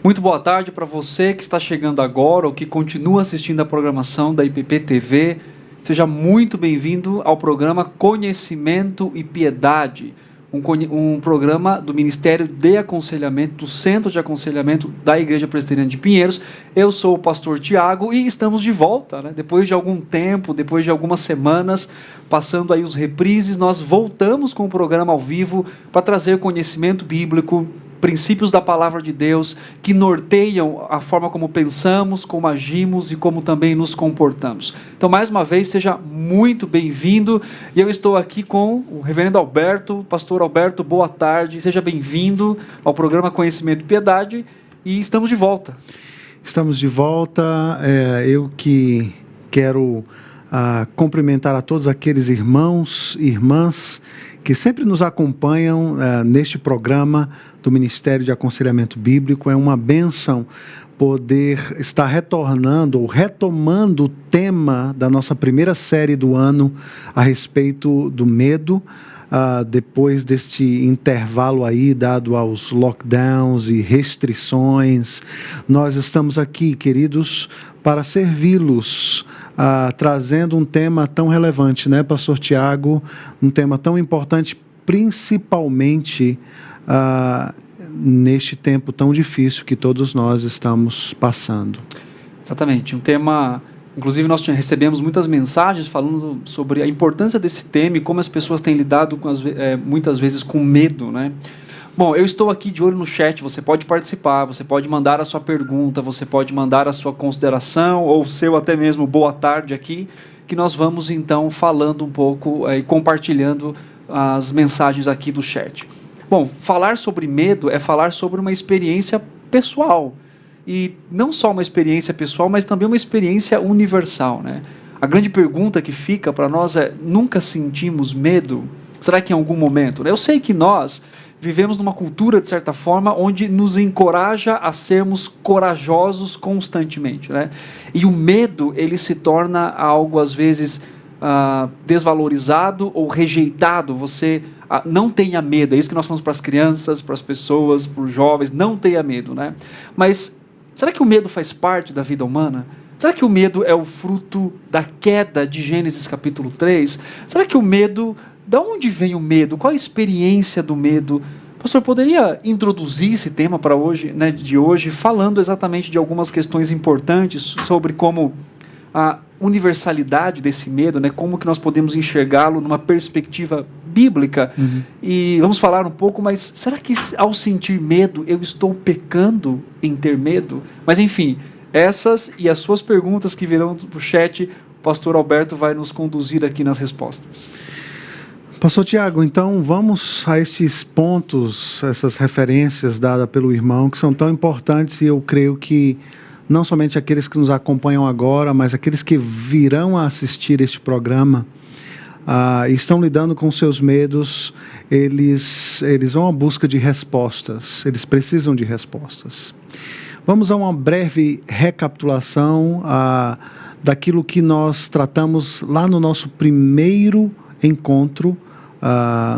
Muito boa tarde para você que está chegando agora ou que continua assistindo a programação da IPP TV. Seja muito bem-vindo ao programa Conhecimento e Piedade, um programa do Ministério de Aconselhamento, do Centro de Aconselhamento da Igreja Presbiteriana de Pinheiros. Eu sou o pastor Tiago e estamos de volta, né? Depois de algum tempo, depois de algumas semanas, passando aí os reprises, nós voltamos com o programa ao vivo para trazer conhecimento bíblico, princípios da palavra de Deus que norteiam a forma como pensamos, como agimos e como também nos comportamos. Então, mais uma vez, seja muito bem-vindo. E eu estou aqui com o reverendo Alberto. Pastor Alberto, boa tarde. Seja bem-vindo ao programa Conhecimento e Piedade. E estamos de volta. Estamos de volta. Eu que quero cumprimentar a todos aqueles irmãos e irmãs que sempre nos acompanham neste programa do Ministério de Aconselhamento Bíblico. É uma bênção poder estar retornando ou retomando o tema da nossa primeira série do ano a respeito do medo, depois deste intervalo aí dado aos lockdowns e restrições. Nós estamos aqui, queridos, para servi-los, trazendo um tema tão relevante, né, pastor Tiago? Um tema tão importante, principalmente neste tempo tão difícil que todos nós estamos passando. Exatamente, um tema... Inclusive, nós recebemos muitas mensagens falando sobre a importância desse tema e como as pessoas têm lidado muitas vezes com medo, né? Bom, eu estou aqui de olho no chat, você pode participar, você pode mandar a sua pergunta, você pode mandar a sua consideração ou o seu até mesmo boa tarde aqui, que nós vamos então falando um pouco e compartilhando as mensagens aqui do chat. Bom, falar sobre medo é falar sobre uma experiência pessoal. E não só uma experiência pessoal, mas também uma experiência universal, né? A grande pergunta que fica para nós é: nunca sentimos medo? Será que em algum momento? Eu sei que nós vivemos numa cultura, de certa forma, onde nos encoraja a sermos corajosos constantemente, né? E o medo, ele se torna algo, às vezes, desvalorizado ou rejeitado. Você não tenha medo, é isso que nós falamos para as crianças, para as pessoas, para os jovens: não tenha medo, né? Mas será que o medo faz parte da vida humana? Será que o medo é o fruto da queda de Gênesis capítulo 3? Será que o medo... Da onde vem o medo? Qual a experiência do medo? Pastor, poderia introduzir esse tema para hoje, né, de hoje, falando exatamente de algumas questões importantes sobre como a universalidade desse medo, né, como que nós podemos enxergá-lo numa perspectiva bíblica? E vamos falar um pouco, mas será que ao sentir medo eu estou pecando em ter medo? Mas enfim, essas e as suas perguntas que virão para o chat, o pastor Alberto vai nos conduzir aqui nas respostas. Pastor Tiago, então vamos a estes pontos, essas referências dadas pelo irmão, que são tão importantes, e eu creio que não somente aqueles que nos acompanham agora, mas aqueles que virão a assistir este programa, estão lidando com seus medos. Eles vão à busca de respostas, eles precisam de respostas. Vamos a uma breve recapitulação daquilo que nós tratamos lá no nosso primeiro encontro,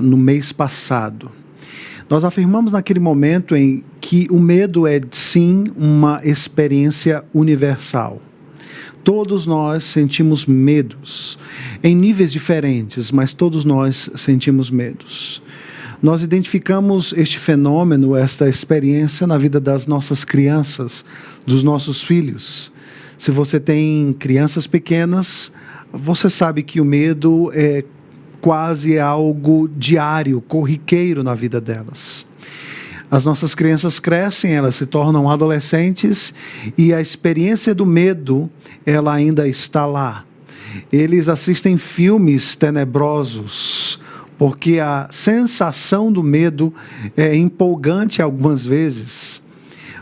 no mês passado. Nós afirmamos naquele momento em que o medo é, sim, uma experiência universal. Todos nós sentimos medos, em níveis diferentes, mas todos nós sentimos medos. Nós identificamos este fenômeno, esta experiência na vida das nossas crianças, dos nossos filhos. Se você tem crianças pequenas, você sabe que o medo é quase algo diário, corriqueiro na vida delas. As nossas crianças crescem, elas se tornam adolescentes e a experiência do medo, ela ainda está lá. Eles assistem filmes tenebrosos, porque a sensação do medo é empolgante algumas vezes.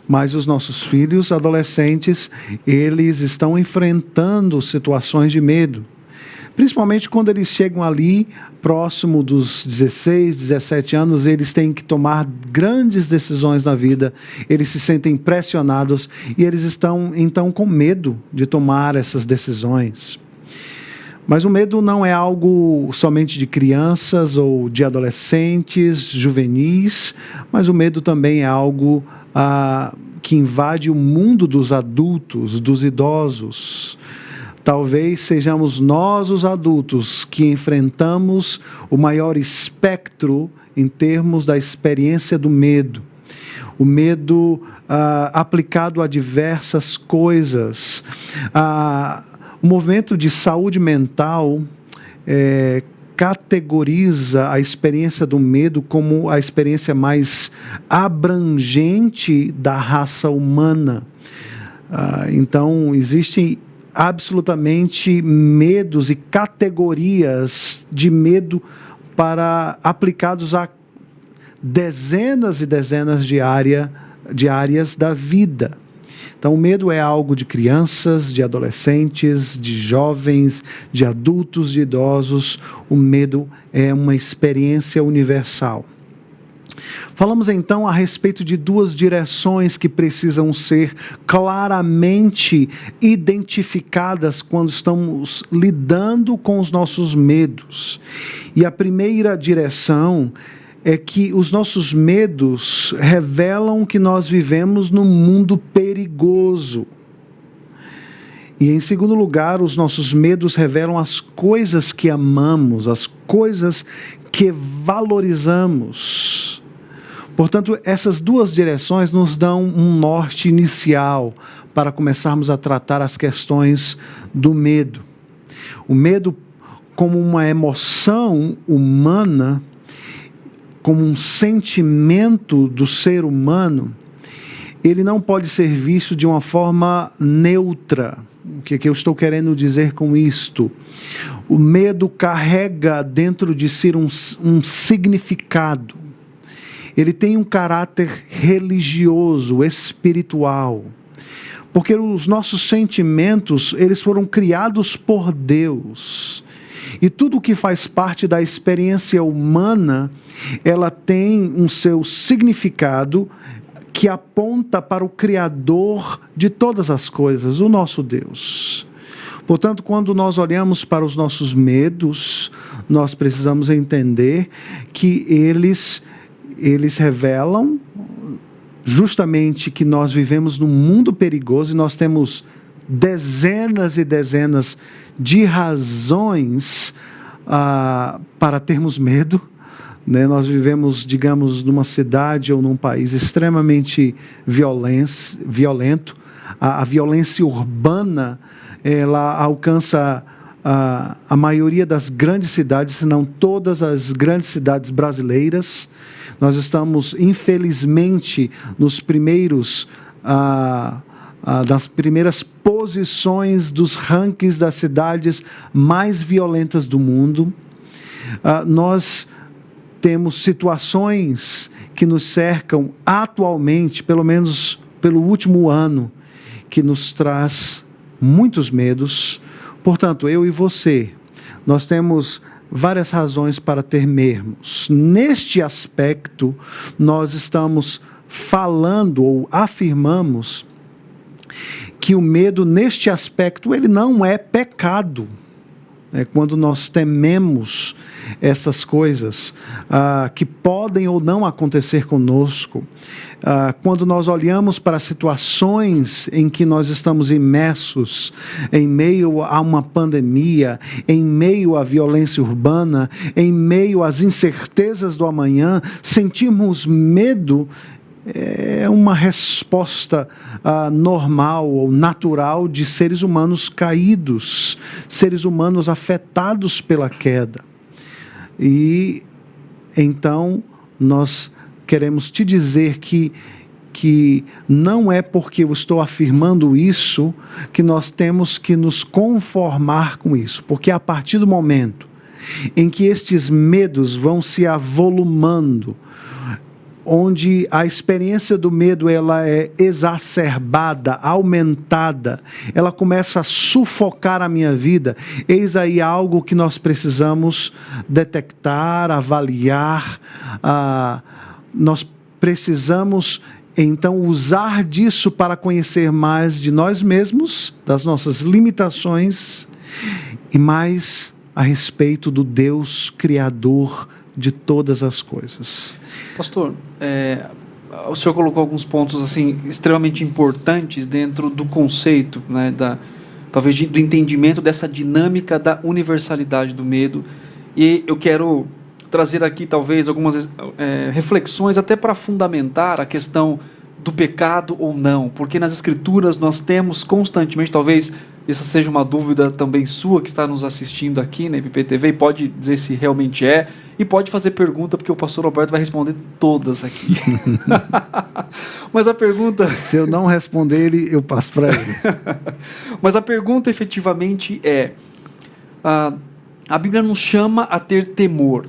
Mas os nossos filhos adolescentes, eles estão enfrentando situações de medo. Principalmente quando eles chegam ali, próximo dos 16, 17 anos, eles têm que tomar grandes decisões na vida, eles se sentem pressionados e eles estão, então, com medo de tomar essas decisões. Mas o medo não é algo somente de crianças ou de adolescentes, juvenis, mas o medo também é algo que invade o mundo dos adultos, dos idosos. Talvez sejamos nós, os adultos, que enfrentamos o maior espectro em termos da experiência do medo. O medo aplicado a diversas coisas. O movimento de saúde mental categoriza a experiência do medo como a experiência mais abrangente da raça humana. Então, existem absolutamente medos e categorias de medo aplicados a dezenas e dezenas de áreas da vida. Então, o medo é algo de crianças, de adolescentes, de jovens, de adultos, de idosos. O medo é uma experiência universal. Falamos então a respeito de duas direções que precisam ser claramente identificadas quando estamos lidando com os nossos medos. E a primeira direção é que os nossos medos revelam que nós vivemos num mundo perigoso. E, em segundo lugar, os nossos medos revelam as coisas que amamos, as coisas que valorizamos. Portanto, essas duas direções nos dão um norte inicial para começarmos a tratar as questões do medo. O medo, como uma emoção humana, como um sentimento do ser humano, ele não pode ser visto de uma forma neutra. O que eu estou querendo dizer com isto? O medo carrega dentro de si um significado. Ele tem um caráter religioso, espiritual. Porque os nossos sentimentos, eles foram criados por Deus. E tudo que faz parte da experiência humana, ela tem um seu significado que aponta para o Criador de todas as coisas, o nosso Deus. Portanto, quando nós olhamos para os nossos medos, nós precisamos entender que eles revelam justamente que nós vivemos num mundo perigoso e nós temos dezenas e dezenas de razões para termos medo, né? Nós vivemos, digamos, numa cidade ou num país extremamente violento. A violência urbana, ela alcança a maioria das grandes cidades, se não todas as grandes cidades brasileiras. Nós estamos, infelizmente, nos primeiros das primeiras posições dos rankings das cidades mais violentas do mundo. Nós temos situações que nos cercam atualmente, pelo menos pelo último ano, que nos traz muitos medos. Portanto, eu e você, nós temos várias razões para temermos. Neste aspecto, nós estamos falando ou afirmamos que o medo, neste aspecto, ele não é pecado. Quando nós tememos essas coisas que podem ou não acontecer conosco, quando nós olhamos para situações em que nós estamos imersos, em meio a uma pandemia, em meio à violência urbana, em meio às incertezas do amanhã, sentimos medo. É uma resposta normal ou natural de seres humanos caídos, seres humanos afetados pela queda. E então nós queremos te dizer que não é porque eu estou afirmando isso que nós temos que nos conformar com isso, porque a partir do momento em que estes medos vão se avolumando, onde a experiência do medo ela é exacerbada, aumentada, ela começa a sufocar a minha vida, eis aí algo que nós precisamos detectar, avaliar, nós precisamos então usar disso para conhecer mais de nós mesmos, das nossas limitações e mais a respeito do Deus Criador de todas as coisas. Pastor, o senhor colocou alguns pontos assim extremamente importantes dentro do conceito, né, talvez do entendimento dessa dinâmica da universalidade do medo. E eu quero trazer aqui talvez algumas reflexões até para fundamentar a questão do pecado ou não, porque nas Escrituras nós temos constantemente, talvez essa seja uma dúvida também sua que está nos assistindo aqui na IPPTV, e pode dizer se realmente é, e pode fazer pergunta, porque o pastor Roberto vai responder todas aqui. Mas a pergunta... Se eu não responder, eu passo para ele. Mas a pergunta efetivamente é, a Bíblia nos chama a ter temor.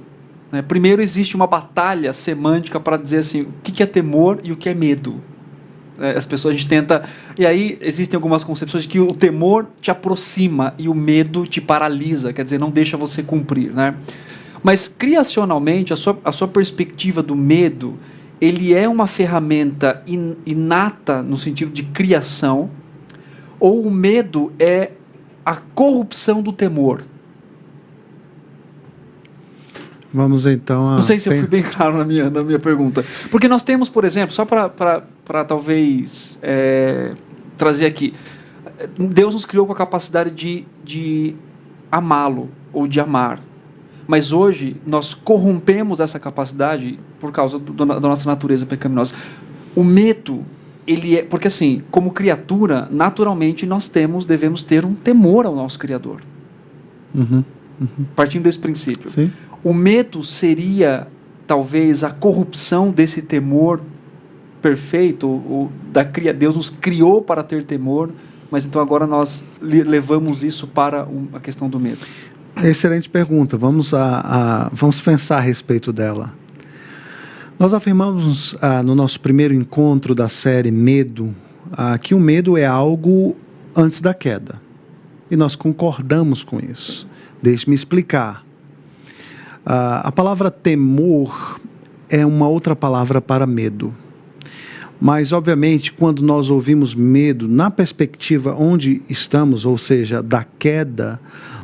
Né? Primeiro existe uma batalha semântica para dizer assim, o que é temor e o que é medo. As pessoas, a gente tenta... E aí existem algumas concepções de que o temor te aproxima e o medo te paralisa, quer dizer, não deixa você cumprir, né? Mas criacionalmente, a sua perspectiva do medo, ele é uma ferramenta inata no sentido de criação, ou o medo é a corrupção do temor? Vamos então... Não sei se eu fui bem claro na minha pergunta. Porque nós temos, por exemplo, só para talvez trazer aqui, Deus nos criou com a capacidade de amá-lo ou de amar. Mas hoje nós corrompemos essa capacidade por causa da nossa natureza pecaminosa. O medo, ele é... Porque assim, como criatura, naturalmente nós devemos ter um temor ao nosso Criador. Partindo desse princípio. Sim. O medo seria, talvez, a corrupção desse temor perfeito, Deus nos criou para ter temor, mas então agora nós levamos isso para a questão do medo. Excelente pergunta. Vamos pensar a respeito dela. Nós afirmamos no nosso primeiro encontro da série Medo, que o medo é algo antes da queda. E nós concordamos com isso. Deixe-me explicar. A palavra temor é uma outra palavra para medo. Mas, obviamente, quando nós ouvimos medo, na perspectiva onde estamos, ou seja, da queda,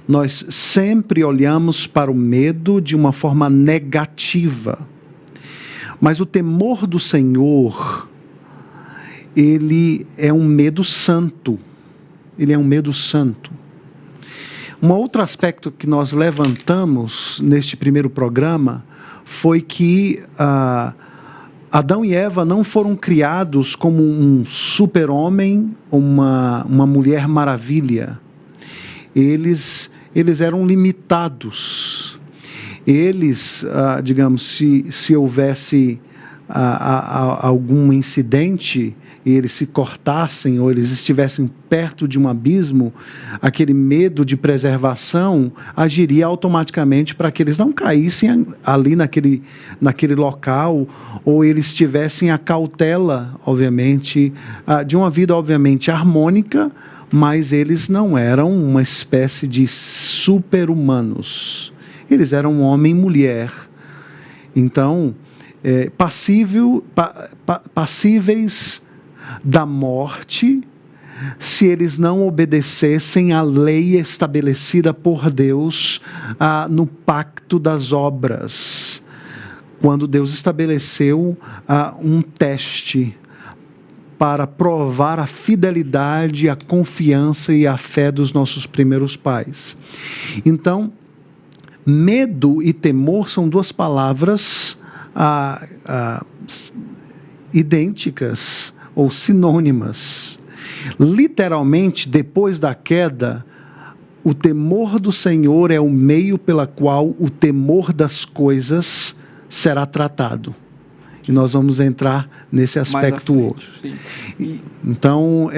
nós sempre olhamos para o medo de uma forma negativa. Mas o temor do Senhor, ele é um medo santo. Ele é um medo santo. Um outro aspecto que nós levantamos neste primeiro programa foi que Adão e Eva não foram criados como um super-homem, uma mulher maravilha. Eles eram limitados. Eles, digamos, se houvesse algum incidente, e eles se cortassem ou eles estivessem perto de um abismo, aquele medo de preservação agiria automaticamente para que eles não caíssem ali naquele local, ou eles tivessem a cautela, obviamente, de uma vida, obviamente, harmônica, mas eles não eram uma espécie de super-humanos. Eles eram homem e mulher. Então, passíveis da morte, se eles não obedecessem à lei estabelecida por Deus no pacto das obras, quando Deus estabeleceu um teste para provar a fidelidade, a confiança e a fé dos nossos primeiros pais. Então, medo e temor são duas palavras idênticas ou sinônimas. Literalmente, depois da queda, o temor do Senhor é o meio pela qual o temor das coisas será tratado. E nós vamos entrar nesse aspecto hoje. Então,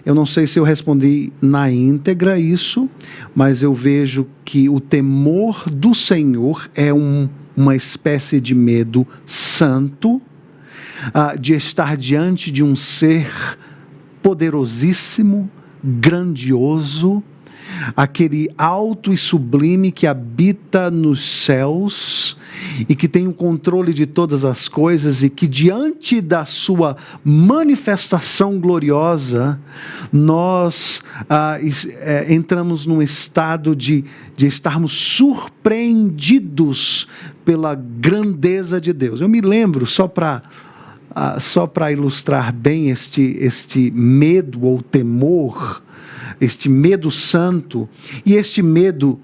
eu não sei se eu respondi na íntegra isso, mas eu vejo que o temor do Senhor é uma espécie de medo santo, de estar diante de um ser poderosíssimo, grandioso, aquele alto e sublime que habita nos céus e que tem o controle de todas as coisas, e que diante da sua manifestação gloriosa, nós entramos num estado de estarmos surpreendidos pela grandeza de Deus. Eu me lembro, só para só para ilustrar bem este medo ou temor, este medo santo e este medo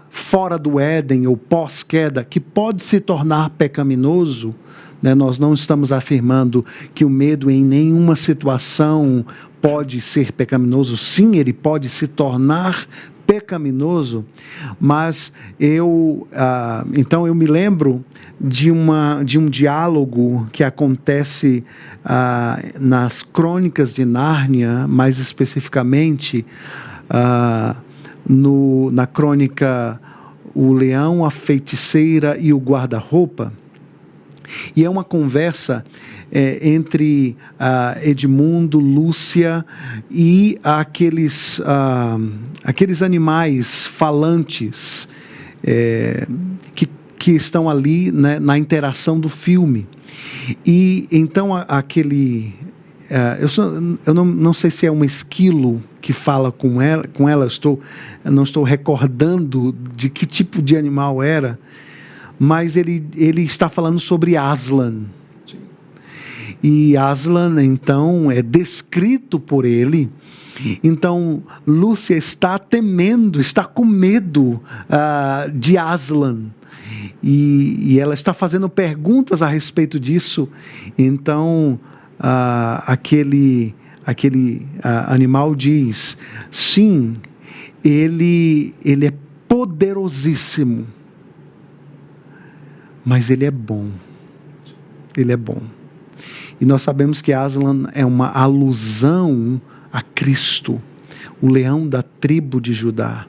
fora do Éden ou pós-queda, que pode se tornar pecaminoso, né? Nós não estamos afirmando que o medo em nenhuma situação pode ser pecaminoso. Sim, ele pode se tornar pecaminoso, mas então eu me lembro de um diálogo que acontece nas Crônicas de Nárnia, mais especificamente na crônica O Leão, a Feiticeira e o Guarda-Roupa, e é uma conversa entre Edmundo, Lúcia e aqueles animais falantes que estão ali, né, na interação do filme. E então eu não sei se é um esquilo que fala com ela, eu não estou recordando de que tipo de animal era, mas ele está falando sobre Aslan. Sim. E Aslan, então, é descrito por ele. Então, Lúcia está temendo, está com medo de Aslan. E ela está fazendo perguntas a respeito disso. Então, aquele animal diz: sim, ele é poderosíssimo, mas ele é bom. Ele é bom. E nós sabemos que Aslan é uma alusão a Cristo, o leão da tribo de Judá.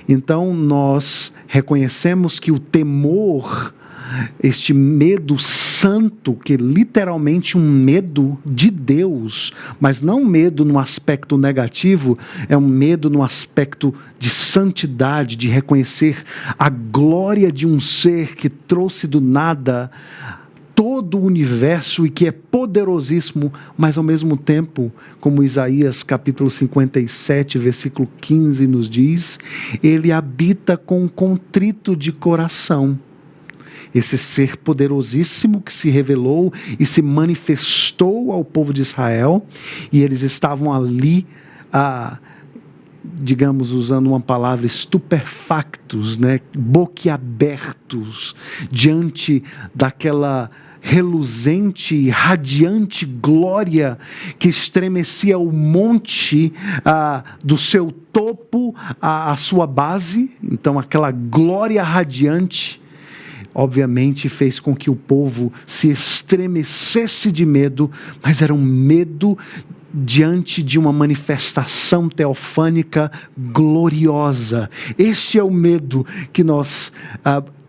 Então nós reconhecemos que o temor, este medo santo, que é literalmente um medo de Deus, mas não medo no aspecto negativo, é um medo no aspecto de santidade, de reconhecer a glória de um ser que trouxe do nada todo o universo e que é poderosíssimo, mas ao mesmo tempo, como Isaías capítulo 57, versículo 15 nos diz, ele habita com contrito de coração. Esse ser poderosíssimo que se revelou e se manifestou ao povo de Israel, e eles estavam ali, digamos, usando uma palavra, estupefactos, né? Boquiabertos, diante daquela reluzente e radiante glória que estremecia o monte do seu topo à sua base. Então aquela glória radiante obviamente fez com que o povo se estremecesse de medo, mas era um medo diante de uma manifestação teofânica gloriosa. Este é o medo que nós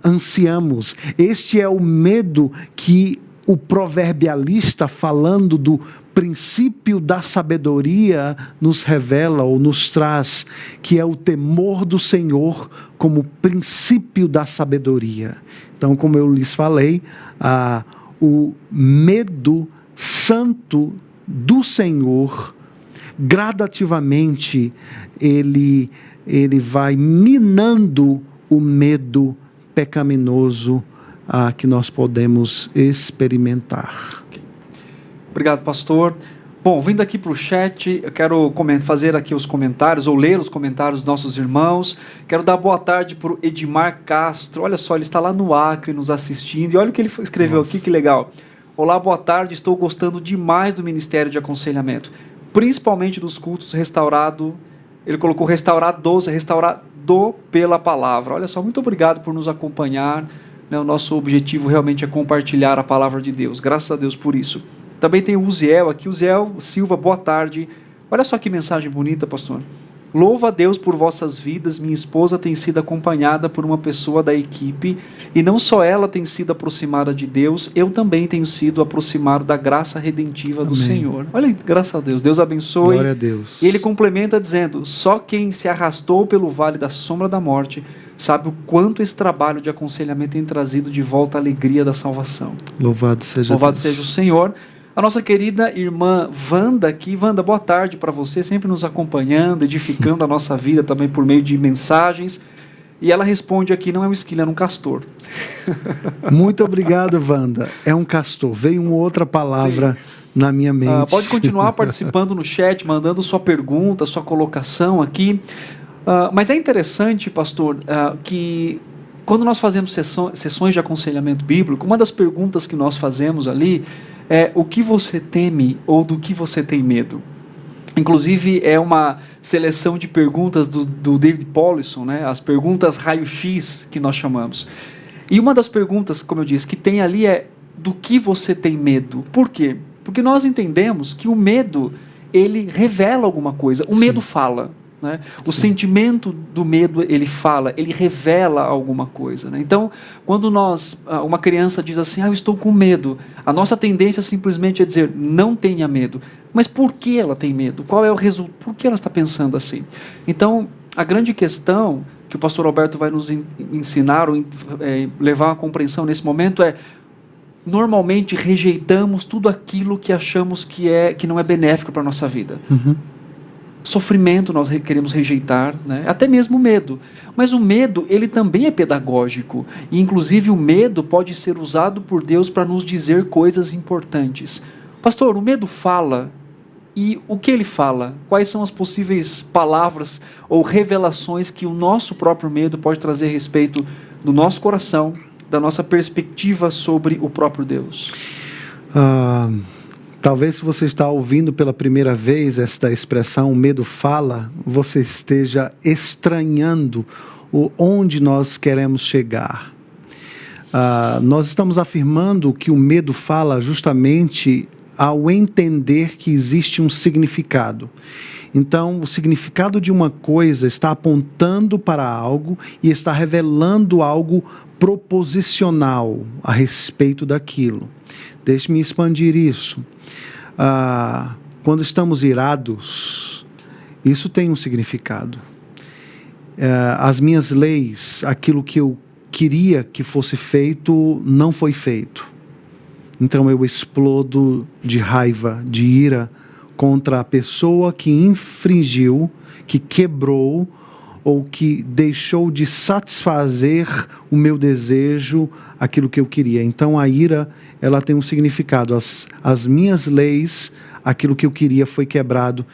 ansiamos. Este é o medo que o proverbialista, falando do princípio da sabedoria, nos revela ou nos traz, que é o temor do Senhor como princípio da sabedoria. Então, como eu lhes falei, o medo santo do Senhor, gradativamente, ele vai minando o medo pecaminoso que nós podemos experimentar. Okay. Obrigado, pastor. Bom, vindo aqui para o chat, eu quero fazer aqui os comentários, ou ler os comentários dos nossos irmãos. Quero dar boa tarde para o Edmar Castro. Olha só, ele está lá no Acre nos assistindo. E olha o que ele escreveu aqui, que legal. Olá, boa tarde, estou gostando demais do Ministério de Aconselhamento, principalmente dos cultos restaurado. Ele colocou restaurado pela palavra. Olha só, muito obrigado por nos acompanhar. O nosso objetivo realmente é compartilhar a palavra de Deus. Graças a Deus por isso. Também tem o Uziel aqui. Uziel Silva, boa tarde. Olha só que mensagem bonita, pastor. Louvo a Deus por vossas vidas. Minha esposa tem sido acompanhada por uma pessoa da equipe, e não só ela tem sido aproximada de Deus, eu também tenho sido aproximado da graça redentiva do Senhor. Olha, graças a Deus. Deus abençoe. Glória a Deus. E ele complementa dizendo: só quem se arrastou pelo vale da sombra da morte sabe o quanto esse trabalho de aconselhamento tem trazido de volta a alegria da salvação. Louvado seja o Senhor. A nossa querida irmã Wanda aqui. Wanda, boa tarde para você, sempre nos acompanhando, edificando a nossa vida também por meio de mensagens. E ela responde aqui, não é um esquilo, é um castor. Muito obrigado, Wanda. É um castor. Veio uma outra palavra na minha mente. Pode continuar participando no chat, mandando sua pergunta, sua colocação aqui. Mas é interessante, pastor, que quando nós fazemos sessões de aconselhamento bíblico, uma das perguntas que nós fazemos ali é: o que você teme ou do que você tem medo? Inclusive, é uma seleção de perguntas do David Paulison, né? As perguntas raio-x, que nós chamamos. E uma das perguntas, como eu disse, que tem ali é: do que você tem medo? Por quê? Porque nós entendemos que o medo, ele revela alguma coisa. O medo fala, né? O sentimento do medo, ele fala, ele revela alguma coisa, né? Então, quando uma criança diz assim, eu estou com medo, a nossa tendência simplesmente é dizer, não tenha medo. Mas por que ela tem medo? Qual é o resultado? Por que ela está pensando assim? Então, a grande questão que o pastor Alberto vai nos ensinar, ou levar a compreensão nesse momento é: normalmente rejeitamos tudo aquilo que achamos que não é benéfico para a nossa vida. Sofrimento nós queremos rejeitar, né? Até mesmo o medo. Mas o medo, ele também é pedagógico. E, inclusive, o medo pode ser usado por Deus para nos dizer coisas importantes. Pastor, o medo fala. E o que ele fala? Quais são as possíveis palavras ou revelações que o nosso próprio medo pode trazer a respeito do nosso coração, da nossa perspectiva sobre o próprio Deus? Talvez, se você está ouvindo pela primeira vez esta expressão, o medo fala, você esteja estranhando onde nós queremos chegar. Nós estamos afirmando que o medo fala justamente ao entender que existe um significado. Então, o significado de uma coisa está apontando para algo e está revelando algo proposicional a respeito daquilo. Deixe-me expandir isso. Quando estamos irados, isso tem um significado. As minhas leis, aquilo que eu queria que fosse feito, não foi feito. Então eu explodo de raiva, de ira contra a pessoa que infringiu, que quebrou ou que deixou de satisfazer o meu desejo, aquilo que eu queria. Então a ira, ela tem um significado. As minhas leis, aquilo que eu queria foi quebrado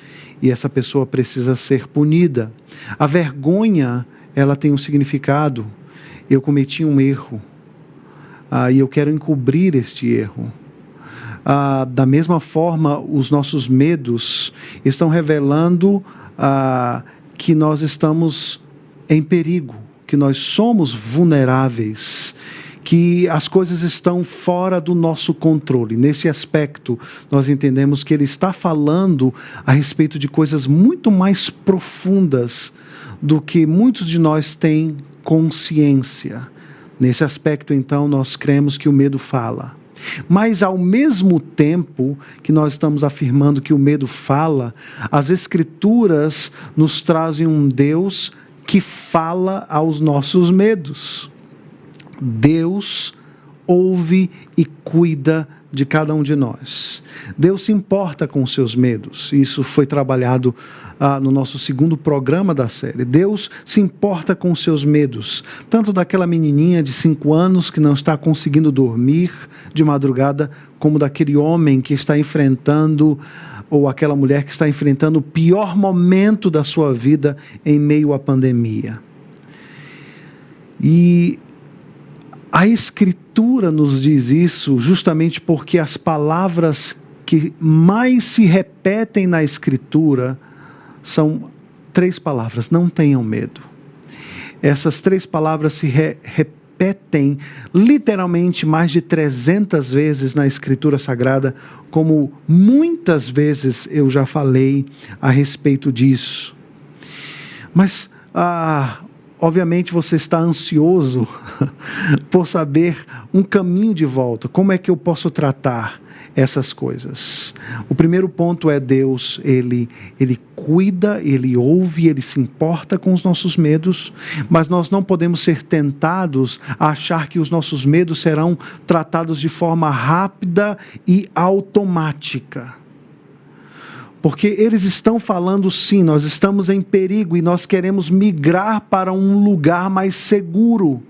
e essa pessoa precisa ser punida. A vergonha, ela tem um significado. Eu cometi um erro. E eu quero encobrir este erro. Da mesma forma, os nossos medos estão revelando que nós estamos em perigo, que nós somos vulneráveis, que as coisas estão fora do nosso controle. Nesse aspecto, nós entendemos que ele está falando a respeito de coisas muito mais profundas do que muitos de nós têm consciência. Nesse aspecto, então, nós cremos que o medo fala. Mas, ao mesmo tempo que nós estamos afirmando que o medo fala, as Escrituras nos trazem um Deus que fala aos nossos medos. Deus ouve e cuida de cada um de nós. Deus se importa com os seus medos. Isso foi trabalhado no nosso segundo programa da série. Deus se importa com os seus medos, tanto daquela menininha de 5 anos que não está conseguindo dormir de madrugada, como daquele homem que está enfrentando, ou aquela mulher que está enfrentando o pior momento da sua vida em meio à pandemia. E a Escritura nos diz isso justamente porque as palavras que mais se repetem na Escritura são 3 palavras: não tenham medo. Essas 3 palavras se repetem literalmente mais de 300 vezes na Escritura Sagrada, como muitas vezes eu já falei a respeito disso. Mas, obviamente você está ansioso por saber um caminho de volta. Como é que eu posso tratar essas coisas? O primeiro ponto é: Deus, Ele cuida, Ele ouve, Ele se importa com os nossos medos, mas nós não podemos ser tentados a achar que os nossos medos serão tratados de forma rápida e automática. Porque eles estão falando sim, nós estamos em perigo e nós queremos migrar para um lugar mais seguro.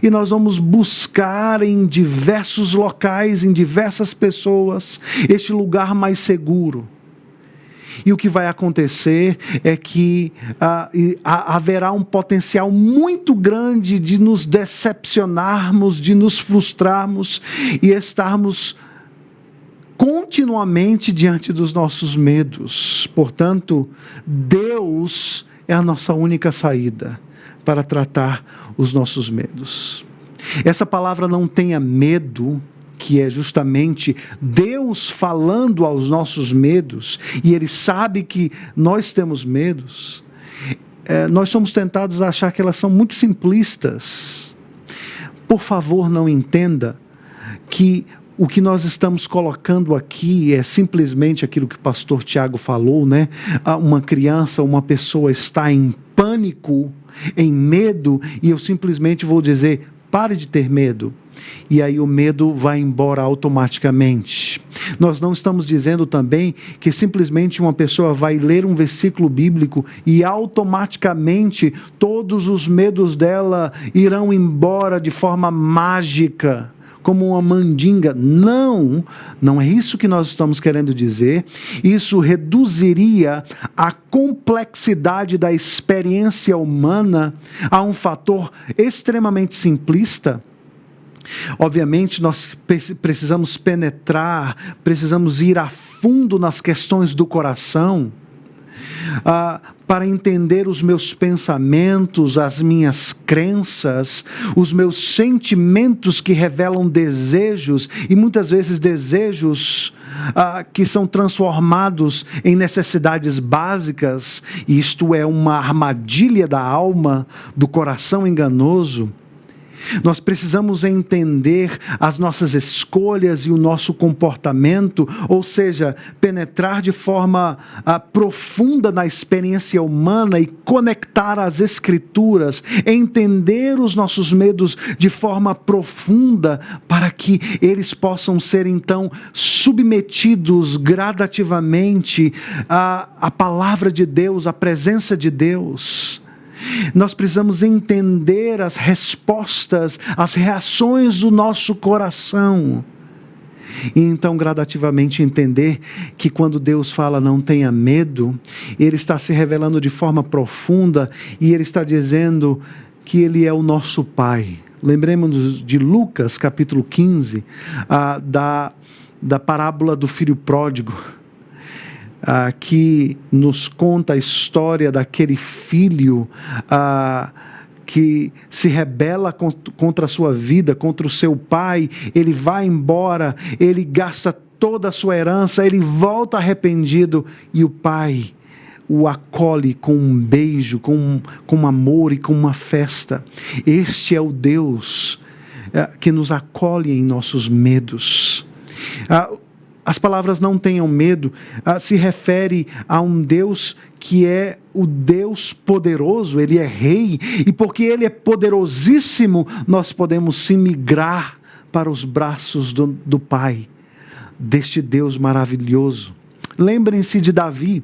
E nós vamos buscar em diversos locais, em diversas pessoas, este lugar mais seguro. E o que vai acontecer é que haverá um potencial muito grande de nos decepcionarmos, de nos frustrarmos e estarmos continuamente diante dos nossos medos. Portanto, Deus é a nossa única saída para tratar os nossos medos. Essa palavra "não tenha medo", que é justamente Deus falando aos nossos medos, e Ele sabe que nós temos medos, nós somos tentados a achar que elas são muito simplistas. Por favor, não entenda que o que nós estamos colocando aqui é simplesmente aquilo que o pastor Tiago falou, né? Uma criança, uma pessoa está em pânico, em medo, e eu simplesmente vou dizer: pare de ter medo. E aí o medo vai embora automaticamente. Nós não estamos dizendo também que simplesmente uma pessoa vai ler um versículo bíblico e automaticamente todos os medos dela irão embora de forma mágica, como uma mandinga. Não é isso que nós estamos querendo dizer. Isso reduziria a complexidade da experiência humana a um fator extremamente simplista. Obviamente nós precisamos penetrar, precisamos ir a fundo nas questões do coração, para entender os meus pensamentos, as minhas crenças, os meus sentimentos que revelam desejos, e muitas vezes desejos que são transformados em necessidades básicas, e isto é uma armadilha da alma, do coração enganoso. Nós precisamos entender as nossas escolhas e o nosso comportamento, ou seja, penetrar de forma profunda na experiência humana e conectar as Escrituras, entender os nossos medos de forma profunda, para que eles possam ser então submetidos gradativamente à palavra de Deus, à presença de Deus. Nós precisamos entender as respostas, as reações do nosso coração. E então gradativamente entender que quando Deus fala "não tenha medo", Ele está se revelando de forma profunda e Ele está dizendo que Ele é o nosso Pai. Lembremos-nos de Lucas capítulo 15, da parábola do filho pródigo. Que nos conta a história daquele filho que se rebela contra a sua vida, contra o seu pai. Ele vai embora, ele gasta toda a sua herança, ele volta arrependido, e o pai o acolhe com um beijo, com amor e com uma festa. Este é o Deus que nos acolhe em nossos medos. As palavras "não tenham medo" se refere a um Deus que é o Deus poderoso. Ele é rei, e porque Ele é poderosíssimo, nós podemos sim migrar para os braços do Pai, deste Deus maravilhoso. Lembrem-se de Davi,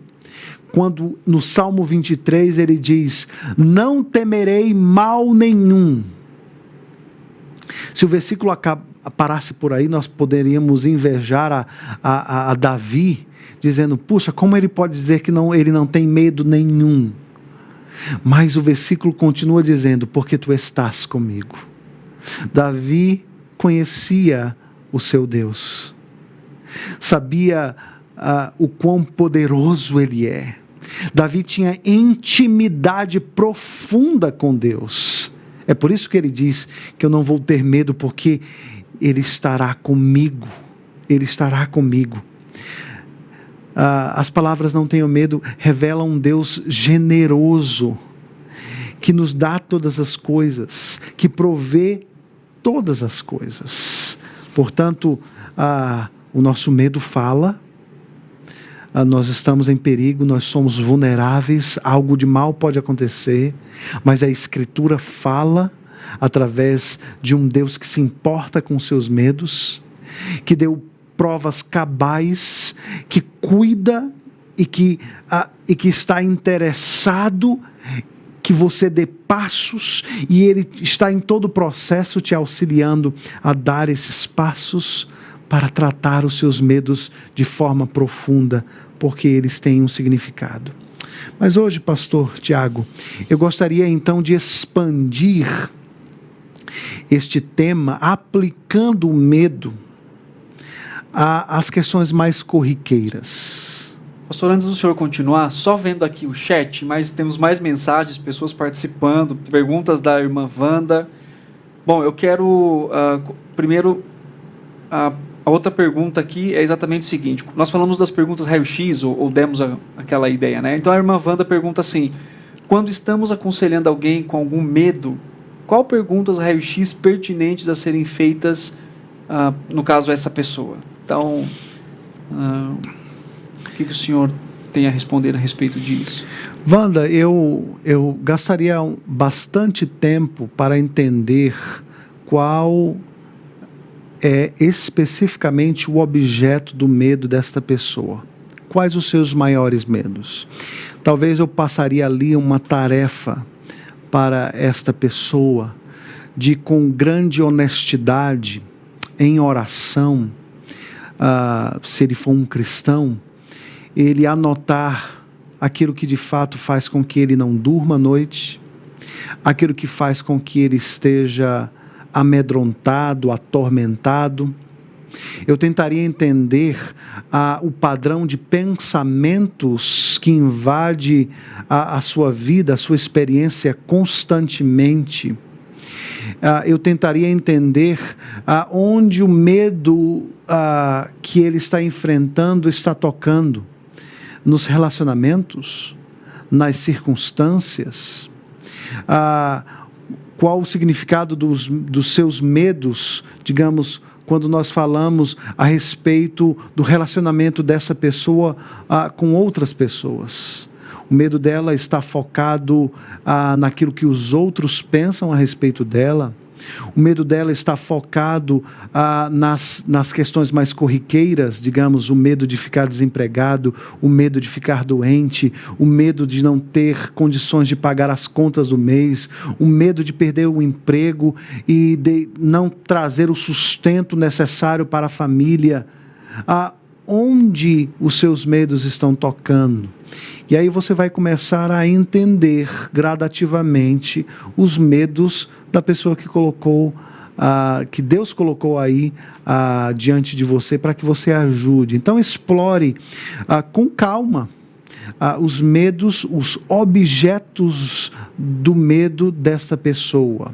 quando no Salmo 23 ele diz: "Não temerei mal nenhum". Se o versículo parasse por aí, nós poderíamos invejar a Davi, dizendo: puxa, como ele pode dizer que ele não tem medo nenhum? Mas o versículo continua dizendo: porque tu estás comigo. Davi conhecia o seu Deus, sabia o quão poderoso Ele é. Davi tinha intimidade profunda com Deus. É por isso que ele diz que eu não vou ter medo, porque Ele estará comigo. Ele estará comigo. As palavras "não tenham medo" revelam um Deus generoso, que nos dá todas as coisas, que provê todas as coisas. Portanto, o nosso medo fala, nós estamos em perigo, nós somos vulneráveis, algo de mal pode acontecer, mas a Escritura fala através de um Deus que se importa com seus medos, que deu provas cabais, que cuida e que está interessado que você dê passos, e Ele está em todo o processo te auxiliando a dar esses passos para tratar os seus medos de forma profunda, porque eles têm um significado. Mas hoje, pastor Tiago, eu gostaria então de expandir este tema, aplicando o medo às questões mais corriqueiras. Pastor, antes do senhor continuar, só vendo aqui o chat, mas temos mais mensagens, pessoas participando, perguntas da irmã Wanda. Bom, eu quero, primeiro, a outra pergunta aqui é exatamente o seguinte: nós falamos das perguntas raio-x, ou demos aquela ideia, né? Então a irmã Wanda pergunta assim: quando estamos aconselhando alguém com algum medo, qual perguntas raio-x pertinentes a serem feitas, no caso, a essa pessoa? Então, o que o senhor tem a responder a respeito disso? Wanda, eu gastaria bastante tempo para entender qual é especificamente o objeto do medo desta pessoa. Quais os seus maiores medos? Talvez eu passaria ali uma tarefa para esta pessoa de, com grande honestidade, em oração, se ele for um cristão, ele anotar aquilo que de fato faz com que ele não durma à noite, aquilo que faz com que ele esteja amedrontado, atormentado. Eu tentaria entender o padrão de pensamentos que invade a sua vida, a sua experiência constantemente. Eu tentaria entender onde o medo que ele está enfrentando está tocando, nos relacionamentos, nas circunstâncias. Qual o significado dos seus medos, digamos, quando nós falamos a respeito do relacionamento dessa pessoa com outras pessoas. O medo dela está focado naquilo que os outros pensam a respeito dela. O medo dela está focado nas questões mais corriqueiras, digamos, o medo de ficar desempregado, o medo de ficar doente, o medo de não ter condições de pagar as contas do mês, o medo de perder o emprego e de não trazer o sustento necessário para a família. Onde os seus medos estão tocando? E aí você vai começar a entender gradativamente os medos da pessoa que colocou, que Deus colocou aí diante de você para que você ajude. Então explore com calma os medos, os objetos do medo desta pessoa.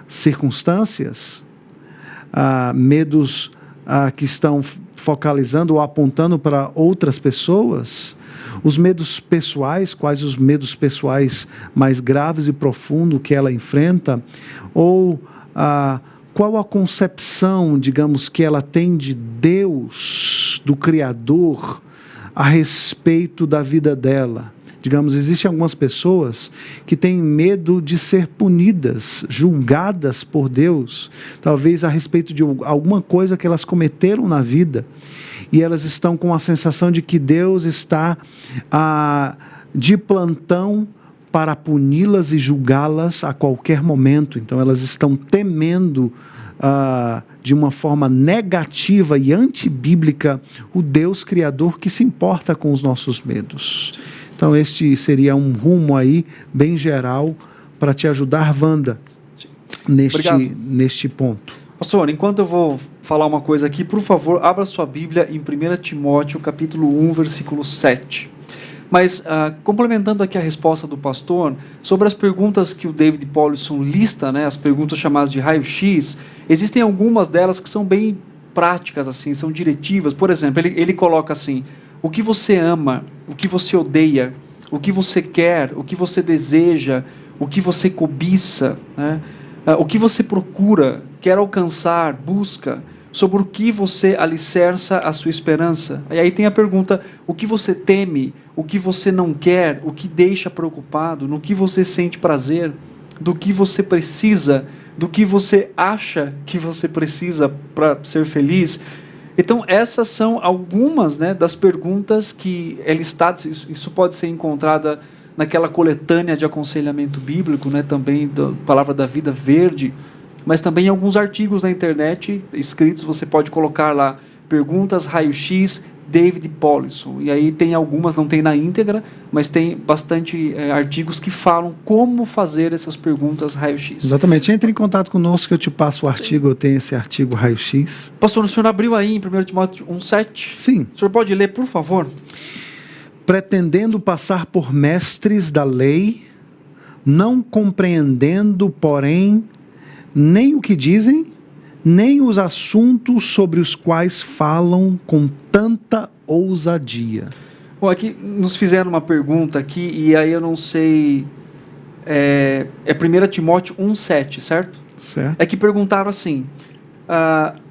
Circunstâncias, medos que estão focalizando ou apontando para outras pessoas. Os medos pessoais, quais os medos pessoais mais graves e profundos que ela enfrenta, ou qual a concepção, digamos, que ela tem de Deus, do Criador, a respeito da vida dela. Digamos, existem algumas pessoas que têm medo de ser punidas, julgadas por Deus, talvez a respeito de alguma coisa que elas cometeram na vida, e elas estão com a sensação de que Deus está de plantão para puni-las e julgá-las a qualquer momento. Então elas estão temendo de uma forma negativa e antibíblica o Deus Criador que se importa com os nossos medos. Então este seria um rumo aí bem geral para te ajudar, Wanda, neste ponto. Pastor, enquanto eu vou falar uma coisa aqui, por favor, abra sua Bíblia em 1 Timóteo, capítulo 1, versículo 7. Mas, complementando aqui a resposta do pastor, sobre as perguntas que o David Powlison lista, né, as perguntas chamadas de raio-x, existem algumas delas que são bem práticas, assim, são diretivas. Por exemplo, ele coloca assim: o que você ama, o que você odeia, o que você quer, o que você deseja, o que você cobiça, né? O que você procura, quer alcançar, busca, sobre o que você alicerça a sua esperança. E aí tem a pergunta: o que você teme, o que você não quer, o que deixa preocupado, no que você sente prazer, do que você precisa, do que você acha que você precisa para ser feliz. Então, essas são algumas, né, das perguntas que é listada. Isso pode ser encontrada naquela coletânea de aconselhamento bíblico, né, também da Palavra da Vida Verde, mas também em alguns artigos na internet escritos. Você pode colocar lá perguntas raio-x David Powlison, e aí tem algumas, não tem na íntegra, mas tem bastante artigos que falam como fazer essas perguntas raio-x. Exatamente. Entre em contato conosco que eu te passo o artigo. Eu tenho esse artigo raio-x. Pastor, o senhor abriu aí em 1 Timóteo 1,7? Sim. O senhor pode ler, por favor? Pretendendo passar por mestres da lei, não compreendendo, porém, nem o que dizem, nem os assuntos sobre os quais falam com tanta ousadia. Bom, aqui nos fizeram uma pergunta aqui, e aí eu não sei... É 1 Timóteo 1,7, certo? Certo. É que perguntaram assim...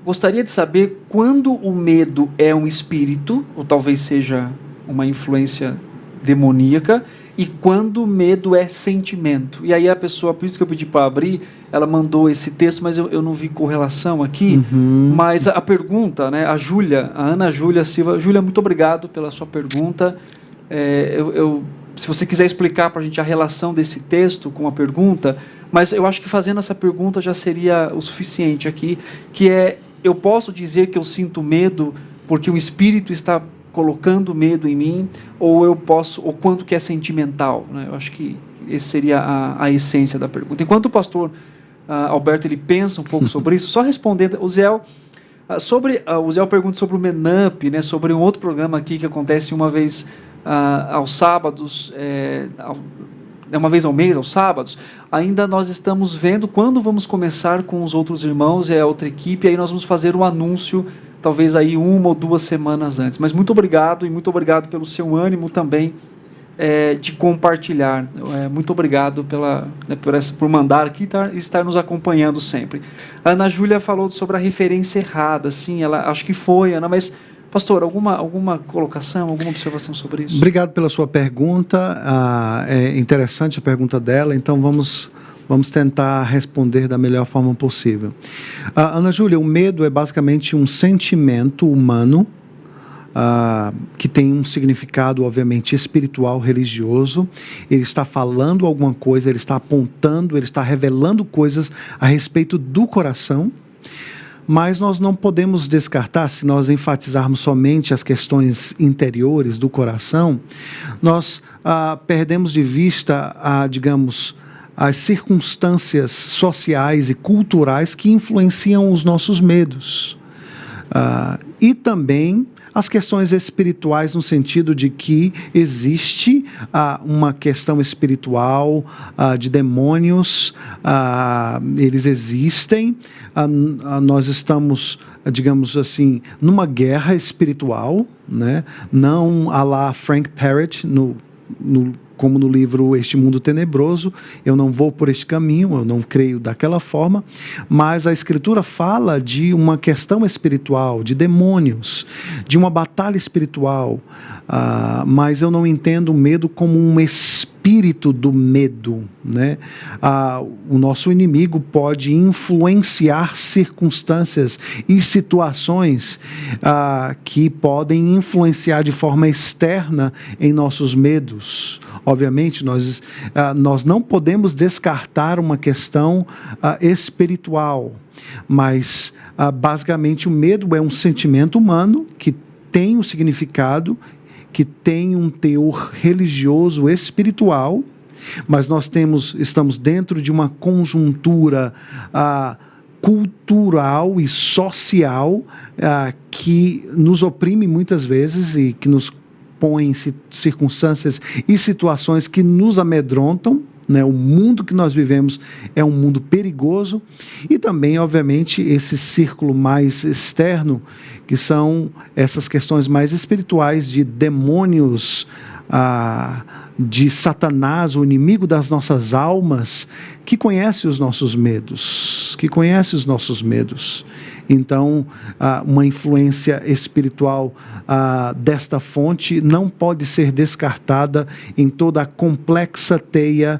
gostaria de saber quando o medo é um espírito, ou talvez seja uma influência demoníaca, e quando o medo é sentimento. E aí a pessoa, por isso que eu pedi para abrir, ela mandou esse texto, mas eu não vi correlação aqui. Mas a pergunta, né, a Ana Júlia Silva. Júlia, muito obrigado pela sua pergunta. Se você quiser explicar para a gente a relação desse texto com a pergunta, mas eu acho que fazendo essa pergunta já seria o suficiente aqui, que é, eu posso dizer que eu sinto medo porque o Espírito está colocando medo em mim, ou quanto que é sentimental, né? Eu acho que essa seria a essência da pergunta. Enquanto o pastor Alberto ele pensa um pouco sobre isso, só respondendo, o Zéu pergunta sobre o MENUP, né, sobre um outro programa aqui que acontece uma vez aos sábados, uma vez ao mês, aos sábados. Ainda nós estamos vendo quando vamos começar com os outros irmãos e a outra equipe, aí nós vamos fazer o anúncio talvez aí 1 ou 2 semanas antes. Mas muito obrigado, e muito obrigado pelo seu ânimo também de compartilhar. Muito obrigado por mandar aqui e estar nos acompanhando sempre. A Ana Júlia falou sobre a referência errada. Sim, acho que foi, Ana, mas, pastor, alguma colocação, alguma observação sobre isso? Obrigado pela sua pergunta. É interessante a pergunta dela, então vamos tentar responder da melhor forma possível. Ana Júlia, o medo é basicamente um sentimento humano que tem um significado, obviamente, espiritual, religioso. Ele está falando alguma coisa, ele está apontando, ele está revelando coisas a respeito do coração, mas nós não podemos descartar, se nós enfatizarmos somente as questões interiores do coração, nós perdemos de vista, digamos, as circunstâncias sociais e culturais que influenciam os nossos medos. E também as questões espirituais, no sentido de que existe uma questão espiritual de demônios, eles existem, nós estamos, digamos assim, numa guerra espiritual, né? Não à la Frank Parrott, como no livro Este Mundo Tenebroso. Eu não vou por este caminho, eu não creio daquela forma, mas a Escritura fala de uma questão espiritual, de demônios, de uma batalha espiritual, mas eu não entendo o medo como um espírito do medo, né? O nosso inimigo pode influenciar circunstâncias e situações que podem influenciar de forma externa em nossos medos. Obviamente, nós não podemos descartar uma questão espiritual, mas basicamente o medo é um sentimento humano que tem um significado, que tem um teor religioso espiritual, mas nós estamos dentro de uma conjuntura cultural e social que nos oprime muitas vezes e que nos põe em circunstâncias e situações que nos amedrontam, né? O mundo que nós vivemos é um mundo perigoso, e também, obviamente, esse círculo mais externo, que são essas questões mais espirituais de demônios de Satanás, o inimigo das nossas almas, que conhece os nossos medos, Então, uma influência espiritual desta fonte não pode ser descartada em toda a complexa teia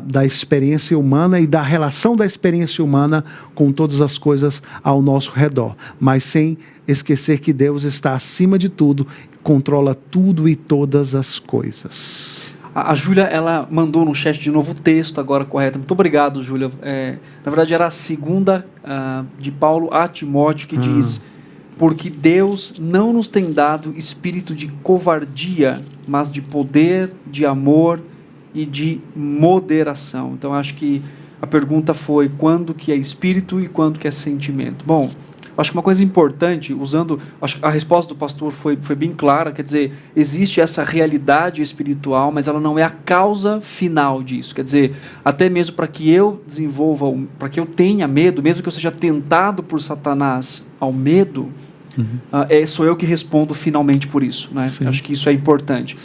da experiência humana e da relação da experiência humana com todas as coisas ao nosso redor, mas sem esquecer que Deus está acima de tudo, controla tudo e todas as coisas. A Júlia, ela mandou no chat de novo o texto agora correto. Muito obrigado, Júlia. Na verdade, era a segunda de Paulo a Timóteo, que diz: porque Deus não nos tem dado espírito de covardia, mas de poder, de amor e de moderação. Então, acho que a pergunta foi quando que é espírito e quando que é sentimento. Bom, acho que uma coisa importante, acho que a resposta do pastor foi bem clara, quer dizer, existe essa realidade espiritual, mas ela não é a causa final disso. Quer dizer, até mesmo para que eu desenvolva, para que eu tenha medo, mesmo que eu seja tentado por Satanás ao medo, sou eu que respondo finalmente por isso, né? Acho que isso é importante.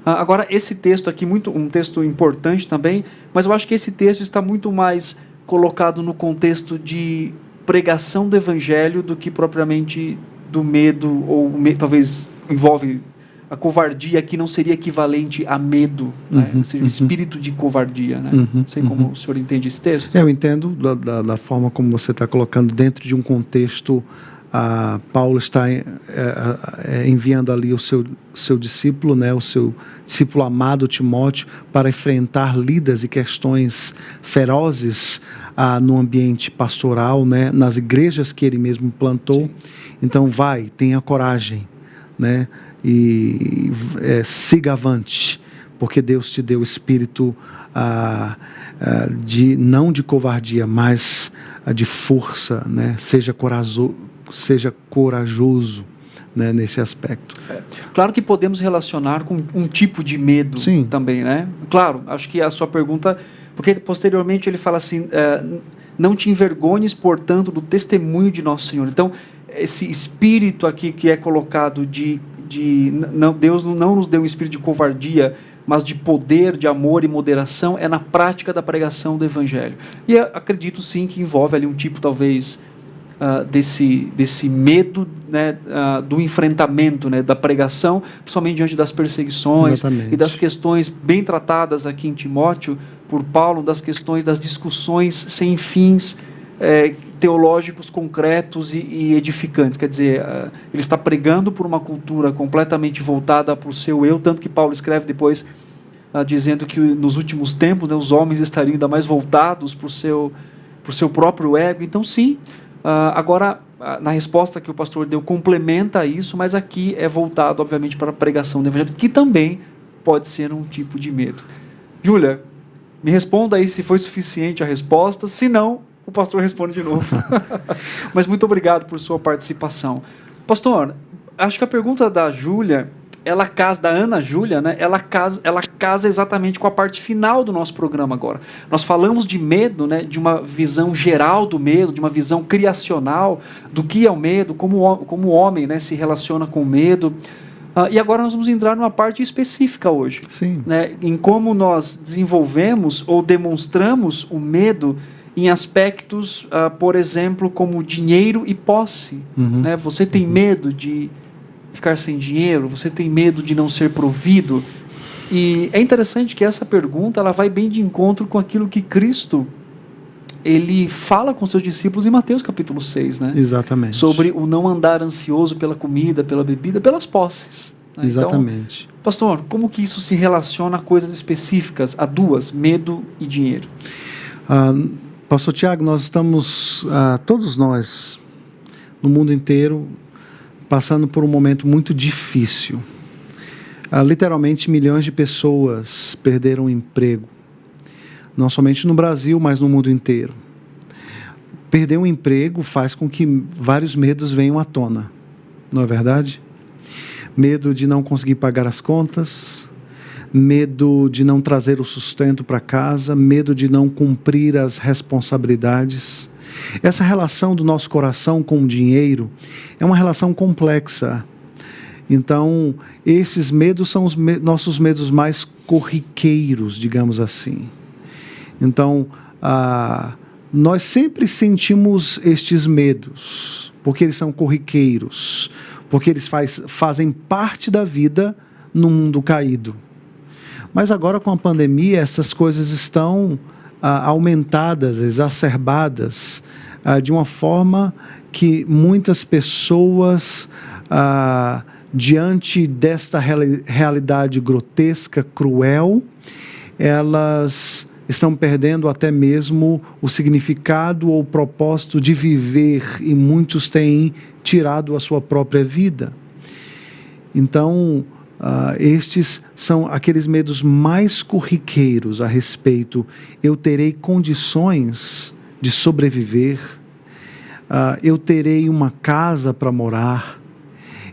Agora, esse texto aqui, um texto importante também, mas eu acho que esse texto está muito mais colocado no contexto de pregação do evangelho do que propriamente do medo, ou talvez envolve a covardia, que não seria equivalente a medo, né? Ou seja, o espírito de covardia, né? Não sei como o senhor entende esse texto. Eu entendo da forma como você está colocando dentro de um contexto. Paulo está enviando ali o seu discípulo, né, o seu discípulo amado Timóteo, para enfrentar lidas e questões ferozes no ambiente pastoral, né, nas igrejas que ele mesmo plantou. Sim. Então tenha coragem, né, e siga avante, porque Deus te deu espírito não de covardia, mas de força, né, seja corajoso, né, nesse aspecto. Claro que podemos relacionar com um tipo de medo. Sim. Também, né? Claro, acho que a sua pergunta, porque posteriormente ele fala assim, não te envergonhes, portanto, do testemunho de nosso Senhor. Então, esse espírito aqui que é colocado Deus não nos deu um espírito de covardia, mas de poder, de amor e moderação, é na prática da pregação do Evangelho. E acredito sim que envolve ali um tipo, talvez, desse medo, né, do enfrentamento, né, da pregação, principalmente diante das perseguições. Exatamente. E das questões bem tratadas aqui em Timóteo por Paulo, das questões das discussões sem fins teológicos concretos e edificantes. Quer dizer, ele está pregando por uma cultura completamente voltada para o seu eu, tanto que Paulo escreve depois dizendo que nos últimos tempos, né, os homens estariam ainda mais voltados para o seu próprio ego. Então, sim. Agora, na resposta que o pastor deu, complementa isso, mas aqui é voltado, obviamente, para a pregação do evangelho, que também pode ser um tipo de medo. Júlia, me responda aí se foi suficiente a resposta, se não, o pastor responde de novo. Mas muito obrigado por sua participação. Pastor, acho que a pergunta da Júlia, da Ana Júlia, né, ela casa exatamente com a parte final do nosso programa agora. Nós falamos de medo, né, de uma visão geral do medo, de uma visão criacional do que é o medo, como o homem, né, se relaciona com o medo. E agora nós vamos entrar numa parte específica hoje. Sim. Né, em como nós desenvolvemos ou demonstramos o medo em aspectos, por exemplo, como dinheiro e posse. Né? Você tem medo de ficar sem dinheiro? Você tem medo de não ser provido? E é interessante que essa pergunta ela vai bem de encontro com aquilo que Cristo ele fala com seus discípulos em Mateus capítulo 6, né? Exatamente. Sobre o não andar ansioso pela comida, pela bebida, pelas posses. Né? Exatamente. Então, pastor, como que isso se relaciona a coisas específicas, a duas, medo e dinheiro? Pastor Tiago, nós estamos, todos nós, no mundo inteiro, passando por um momento muito difícil. Literalmente, milhões de pessoas perderam o emprego. Não somente no Brasil, mas no mundo inteiro. Perder um emprego faz com que vários medos venham à tona. Não é verdade? Medo de não conseguir pagar as contas, medo de não trazer o sustento para casa, medo de não cumprir as responsabilidades. Essa relação do nosso coração com o dinheiro é uma relação complexa. Então, esses medos são os nossos medos mais corriqueiros, digamos assim. Então, nós sempre sentimos estes medos, porque eles são corriqueiros, porque eles fazem parte da vida no mundo caído. Mas agora, com a pandemia, essas coisas estão aumentadas, exacerbadas, de uma forma que muitas pessoas, diante desta realidade grotesca, cruel, elas estão perdendo até mesmo o significado ou o propósito de viver, e muitos têm tirado a sua própria vida. Então, estes são aqueles medos mais corriqueiros a respeito: eu terei condições de sobreviver, eu terei uma casa para morar,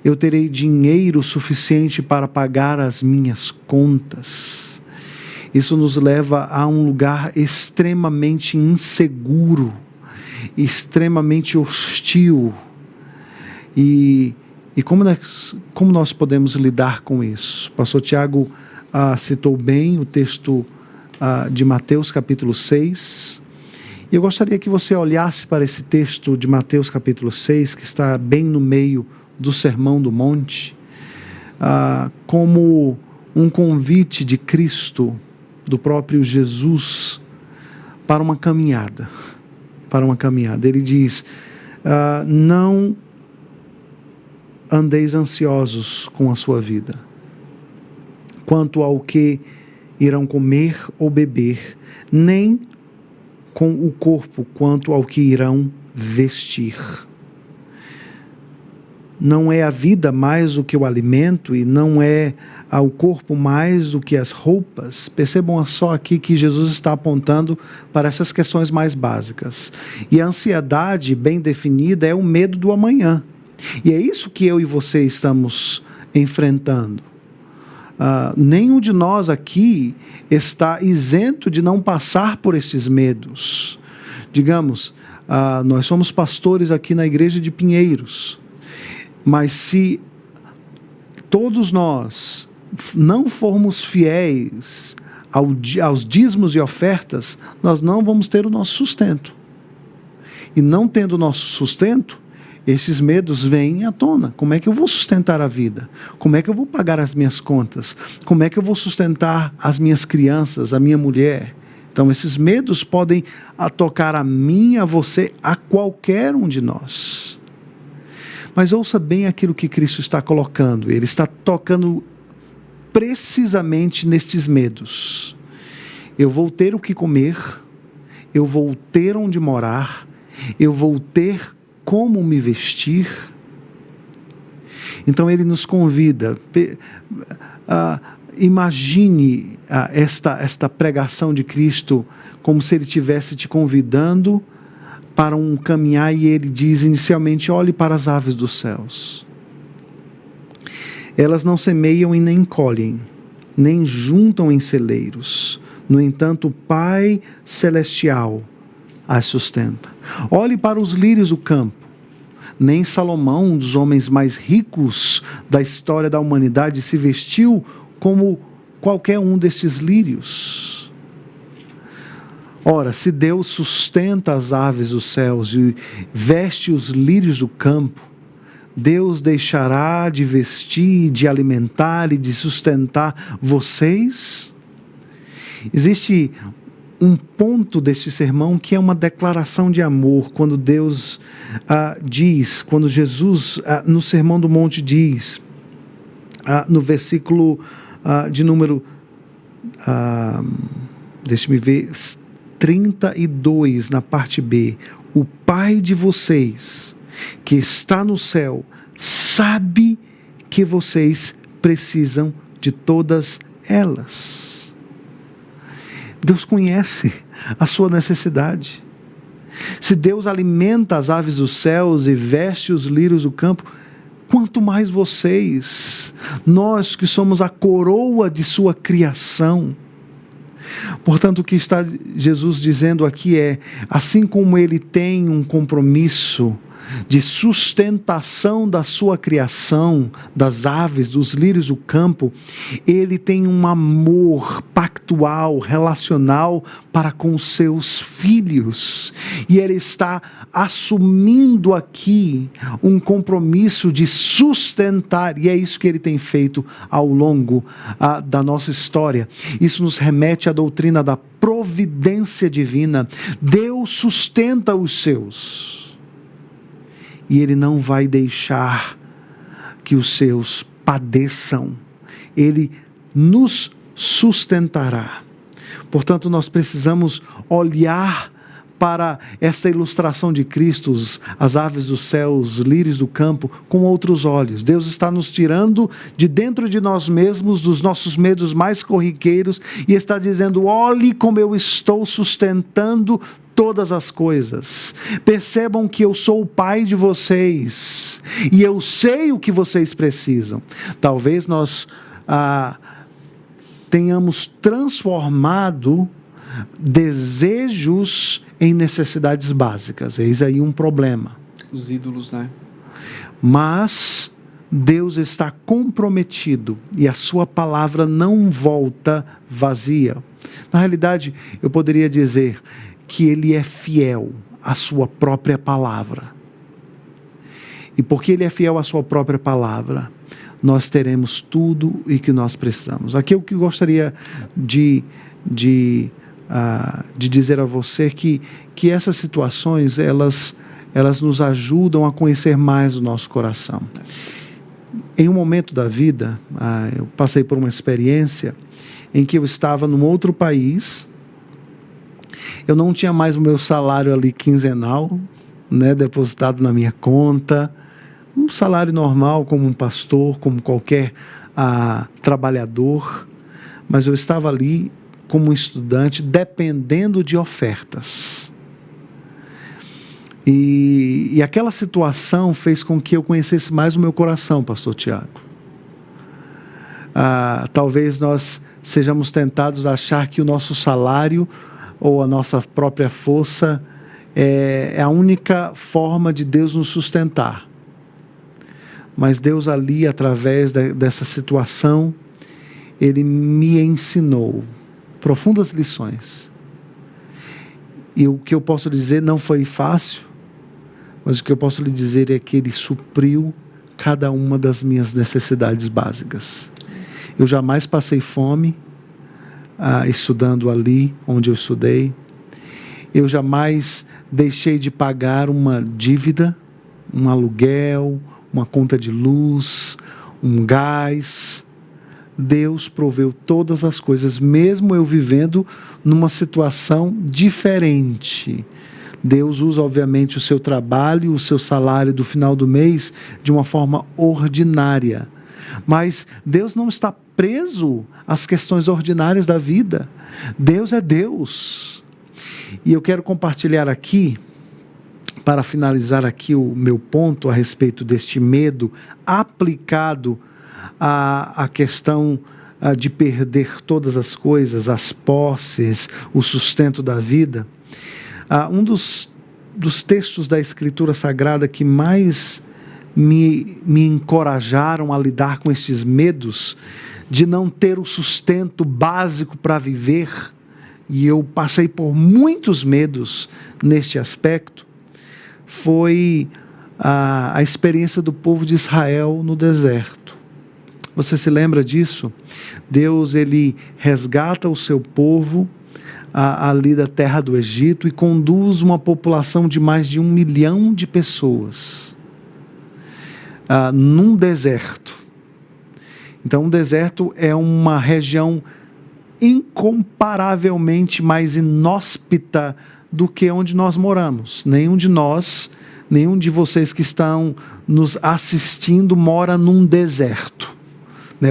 eu terei dinheiro suficiente para pagar as minhas contas. Isso nos leva a um lugar extremamente inseguro, extremamente hostil. E como nós podemos lidar com isso? O pastor Tiago citou bem o texto de Mateus capítulo 6. E eu gostaria que você olhasse para esse texto de Mateus capítulo 6, que está bem no meio do Sermão do Monte, como um convite de Cristo, do próprio Jesus, para uma caminhada. Ele diz: não andeis ansiosos com a sua vida, quanto ao que irão comer ou beber, nem com o corpo quanto ao que irão vestir. Não é a vida mais do que o alimento, e não é ao corpo mais do que as roupas? Percebam só aqui que Jesus está apontando para essas questões mais básicas. E a ansiedade bem definida é o medo do amanhã. E é isso que eu e você estamos enfrentando. Nenhum de nós aqui está isento de não passar por esses medos. Digamos, nós somos pastores aqui na igreja de Pinheiros, mas se todos nós não formos fiéis aos dízimos e ofertas, nós não vamos ter o nosso sustento. E não tendo o nosso sustento, esses medos vêm à tona. Como é que eu vou sustentar a vida? Como é que eu vou pagar as minhas contas? Como é que eu vou sustentar as minhas crianças, a minha mulher? Então, esses medos podem tocar a mim, a você, a qualquer um de nós. Mas ouça bem aquilo que Cristo está colocando. Ele está tocando precisamente nestes medos. Eu vou ter o que comer, eu vou ter onde morar, eu vou ter como me vestir. Então ele nos convida, imagine esta pregação de Cristo como se ele estivesse te convidando para um caminhar, e ele diz inicialmente: olhe para as aves dos céus. Elas não semeiam e nem colhem, nem juntam em celeiros. No entanto, o Pai Celestial as sustenta. Olhe para os lírios do campo. Nem Salomão, um dos homens mais ricos da história da humanidade, se vestiu como qualquer um desses lírios. Ora, se Deus sustenta as aves dos céus e veste os lírios do campo, Deus deixará de vestir, de alimentar e de sustentar vocês? Existe um ponto deste sermão que é uma declaração de amor, quando Deus diz, quando Jesus no Sermão do Monte diz, no versículo de número, deixe-me ver, 32, na parte B: o Pai de vocês, que está no céu, sabe que vocês precisam de todas elas. Deus conhece a sua necessidade. Se Deus alimenta as aves dos céus e veste os lírios do campo, quanto mais vocês, nós que somos a coroa de sua criação. Portanto, o que está Jesus dizendo aqui é: assim como Ele tem um compromisso de sustentação da sua criação, das aves, dos lírios do campo, Ele tem um amor pactual, relacional para com os seus filhos. E Ele está assumindo aqui um compromisso de sustentar, e é isso que Ele tem feito ao longo da nossa história. Isso nos remete à doutrina da providência divina. Deus sustenta os seus. E Ele não vai deixar que os seus padeçam. Ele nos sustentará. Portanto, nós precisamos olhar para essa ilustração de Cristo, as aves do céu, os lírios do campo, com outros olhos. Deus está nos tirando de dentro de nós mesmos, dos nossos medos mais corriqueiros, e está dizendo: olhe como eu estou sustentando todas as coisas. Percebam que eu sou o Pai de vocês, e eu sei o que vocês precisam. Talvez nós tenhamos transformado desejos em necessidades básicas. Eis aí um problema. Os ídolos, né? Mas Deus está comprometido e a sua palavra não volta vazia. Na realidade, eu poderia dizer que Ele é fiel à sua própria palavra. E porque Ele é fiel à sua própria palavra, nós teremos tudo o que nós precisamos. Aqui eu que gostaria de dizer a você que essas situações, elas nos ajudam a conhecer mais o nosso coração. Em um momento da vida, eu passei por uma experiência em que eu estava num outro país, eu não tinha mais o meu salário ali quinzenal, né, depositado na minha conta, um salário normal como um pastor, como qualquer trabalhador, mas eu estava ali como um estudante, dependendo de ofertas. E aquela situação fez com que eu conhecesse mais o meu coração, pastor Tiago. Talvez nós sejamos tentados a achar que o nosso salário ou a nossa própria força é a única forma de Deus nos sustentar. Mas Deus ali, através dessa situação, Ele me ensinou profundas lições. E o que eu posso dizer, não foi fácil, mas o que eu posso lhe dizer é que Ele supriu cada uma das minhas necessidades básicas. Eu jamais passei fome estudando ali onde eu estudei. Eu jamais deixei de pagar uma dívida, um aluguel, uma conta de luz, um gás. Deus proveu todas as coisas, mesmo eu vivendo numa situação diferente. Deus usa, obviamente, o seu trabalho, o seu salário do final do mês de uma forma ordinária. Mas Deus não está preso às questões ordinárias da vida. Deus é Deus. E eu quero compartilhar aqui, para finalizar aqui o meu ponto a respeito deste medo aplicado a questão de perder todas as coisas, as posses, o sustento da vida. Um dos textos da Escritura Sagrada que mais me encorajaram a lidar com esses medos de não ter o sustento básico para viver, e eu passei por muitos medos neste aspecto, foi a experiência do povo de Israel no deserto. Você se lembra disso? Deus, Ele resgata o seu povo ali da terra do Egito e conduz uma população de mais de 1 milhão de pessoas num deserto. Então, o deserto é uma região incomparavelmente mais inóspita do que onde nós moramos. Nenhum de vocês que estão nos assistindo mora num deserto.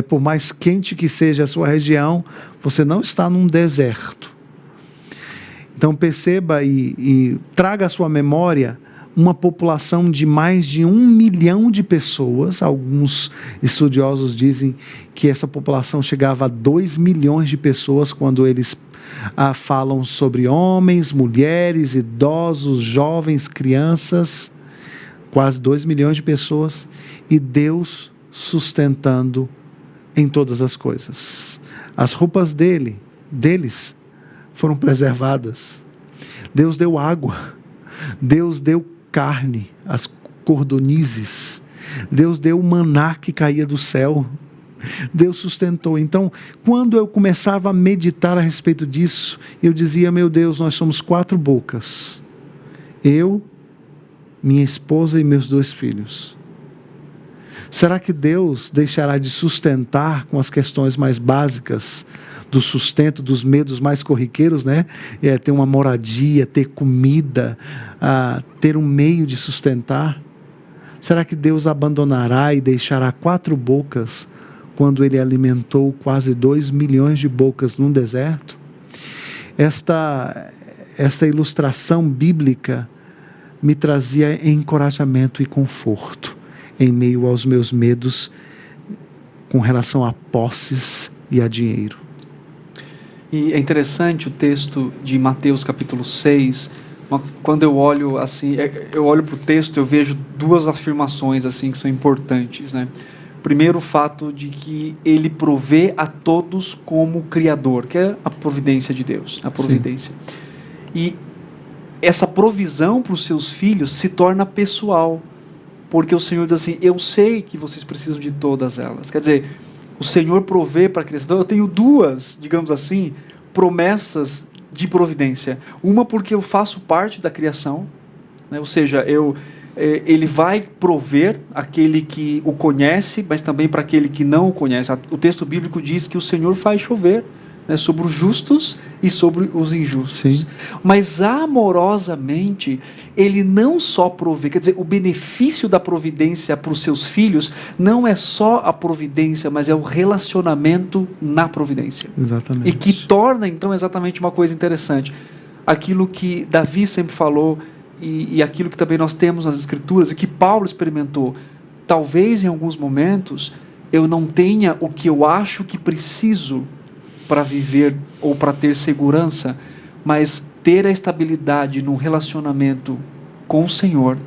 Por mais quente que seja a sua região, você não está num deserto. Então perceba e traga à sua memória uma população de mais de 1 milhão de pessoas. Alguns estudiosos dizem que essa população chegava a 2 milhões de pessoas quando eles falam sobre homens, mulheres, idosos, jovens, crianças. quase 2 milhões de pessoas, e Deus sustentando em todas as coisas. As roupas deles foram preservadas. Deus deu água, Deus deu carne, as cordonizes, Deus deu o maná que caía do céu, Deus sustentou. Então, quando eu começava a meditar a respeito disso, eu dizia: meu Deus, nós somos 4 bocas, eu, minha esposa e meus 2 filhos. Será que Deus deixará de sustentar com as questões mais básicas do sustento, dos medos mais corriqueiros, né? Ter uma moradia, ter comida, ter um meio de sustentar? Será que Deus abandonará e deixará 4 bocas quando Ele alimentou quase 2 milhões de bocas num deserto? Esta ilustração bíblica me trazia encorajamento e conforto em meio aos meus medos com relação a posses e a dinheiro. E é interessante o texto de Mateus capítulo 6, quando eu olho assim, eu olho para o texto, eu vejo 2 afirmações assim que são importantes, né? Primeiro, o fato de que ele provê a todos como Criador, que é a providência de Deus, a providência. Sim. E essa provisão para os seus filhos se torna pessoal, porque o Senhor diz assim: eu sei que vocês precisam de todas elas. Quer dizer, o Senhor provê para a criança. Então, eu tenho 2, digamos assim, promessas de providência. Uma porque eu faço parte da criação, né? Ou seja, Ele vai prover aquele que o conhece, mas também para aquele que não o conhece. O texto bíblico diz que o Senhor faz chover, né, sobre os justos e sobre os injustos. Sim. Mas amorosamente, Ele não só provê, quer dizer, o benefício da providência para os seus filhos não é só a providência, mas é o relacionamento na providência. Exatamente. E que torna, então, exatamente uma coisa interessante. Aquilo que Davi sempre falou, e aquilo que também nós temos nas Escrituras, e que Paulo experimentou. Talvez em alguns momentos eu não tenha o que eu acho que preciso para viver ou para ter segurança, mas ter a estabilidade num relacionamento com o Senhor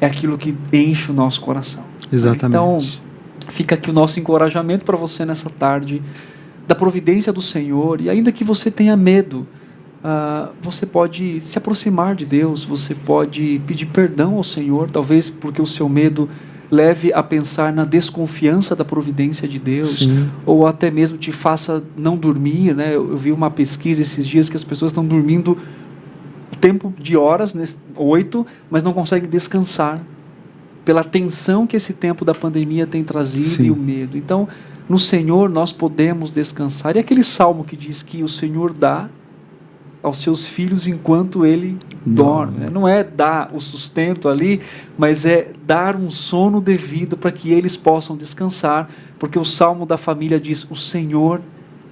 é aquilo que enche o nosso coração. Exatamente. Então, fica aqui o nosso encorajamento para você nessa tarde, da providência do Senhor, e ainda que você tenha medo, você pode se aproximar de Deus, você pode pedir perdão ao Senhor, talvez porque o seu medo leve a pensar na desconfiança da providência de Deus. Sim. Ou até mesmo te faça não dormir, né? Eu vi uma pesquisa esses dias que as pessoas estão dormindo tempo de horas, 8, mas não conseguem descansar pela tensão que esse tempo da pandemia tem trazido. Sim. E o medo. Então, no Senhor nós podemos descansar. E aquele salmo que diz que o Senhor dá aos seus filhos enquanto ele dorme, né? Não é dar o sustento ali, mas é dar um sono devido para que eles possam descansar, porque o Salmo da família diz: o Senhor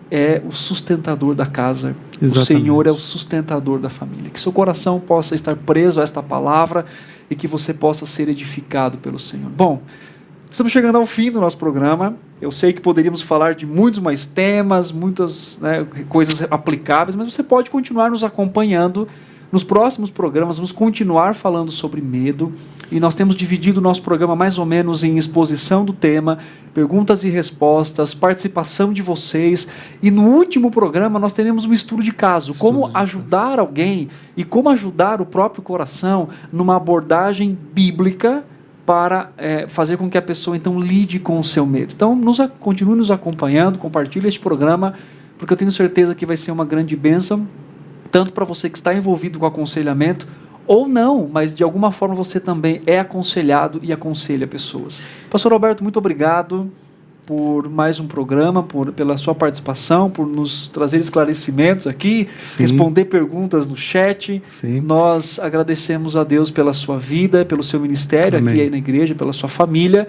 é o sustentador da casa. Exatamente. O Senhor é o sustentador da família. Que seu coração possa estar preso a esta palavra e que você possa ser edificado pelo Senhor. Bom, estamos chegando ao fim do nosso programa. Eu sei que poderíamos falar de muitos mais temas, muitas, né, coisas aplicáveis, mas você pode continuar nos acompanhando nos próximos programas. Vamos continuar falando sobre medo, e nós temos dividido o nosso programa mais ou menos em exposição do tema, perguntas e respostas, participação de vocês, e no último programa nós teremos um estudo de caso, como ajudar alguém e como ajudar o próprio coração numa abordagem bíblica para fazer com que a pessoa então lide com o seu medo. Então continue nos acompanhando, compartilhe este programa, porque eu tenho certeza que vai ser uma grande bênção, tanto para você que está envolvido com aconselhamento, ou não, mas de alguma forma você também é aconselhado e aconselha pessoas. Pastor Alberto, muito obrigado por mais um programa, pela sua participação, por nos trazer esclarecimentos aqui, sim, responder perguntas no chat. Sim. Nós agradecemos a Deus pela sua vida, pelo seu ministério, amém, aqui aí na igreja, pela sua família,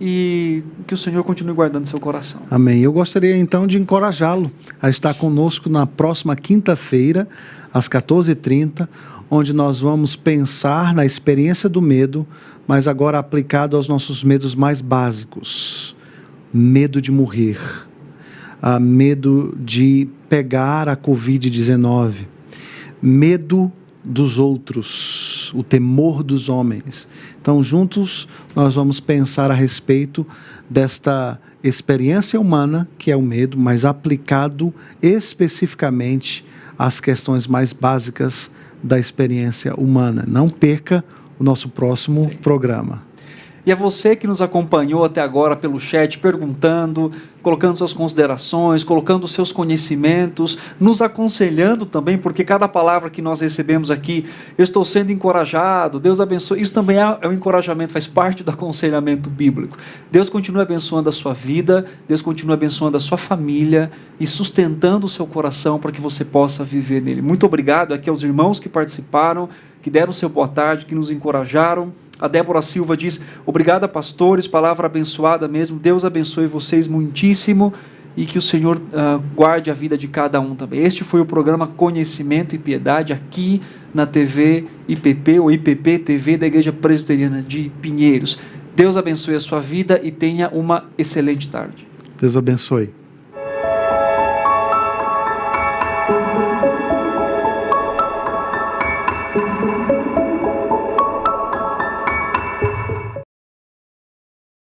e que o Senhor continue guardando seu coração. Amém. Eu gostaria então de encorajá-lo a estar conosco na próxima quinta-feira, às 14h30, onde nós vamos pensar na experiência do medo, mas agora aplicado aos nossos medos mais básicos. Medo de morrer, medo de pegar a Covid-19, medo dos outros, o temor dos homens. Então, juntos, nós vamos pensar a respeito desta experiência humana, que é o medo, mas aplicado especificamente às questões mais básicas da experiência humana. Não perca o nosso próximo programa. E a você que nos acompanhou até agora pelo chat, perguntando, colocando suas considerações, colocando seus conhecimentos, nos aconselhando também, porque cada palavra que nós recebemos aqui, eu estou sendo encorajado, Deus abençoe, isso também é um encorajamento, faz parte do aconselhamento bíblico. Deus continua abençoando a sua vida, Deus continua abençoando a sua família e sustentando o seu coração para que você possa viver nele. Muito obrigado aqui aos irmãos que participaram, que deram o seu boa tarde, que nos encorajaram. A Débora Silva diz, obrigada pastores, palavra abençoada mesmo, Deus abençoe vocês muitíssimo e que o Senhor guarde a vida de cada um também. Este foi o programa Conhecimento e Piedade aqui na TV IPP ou IPP TV da Igreja Presbiteriana de Pinheiros. Deus abençoe a sua vida e tenha uma excelente tarde. Deus abençoe.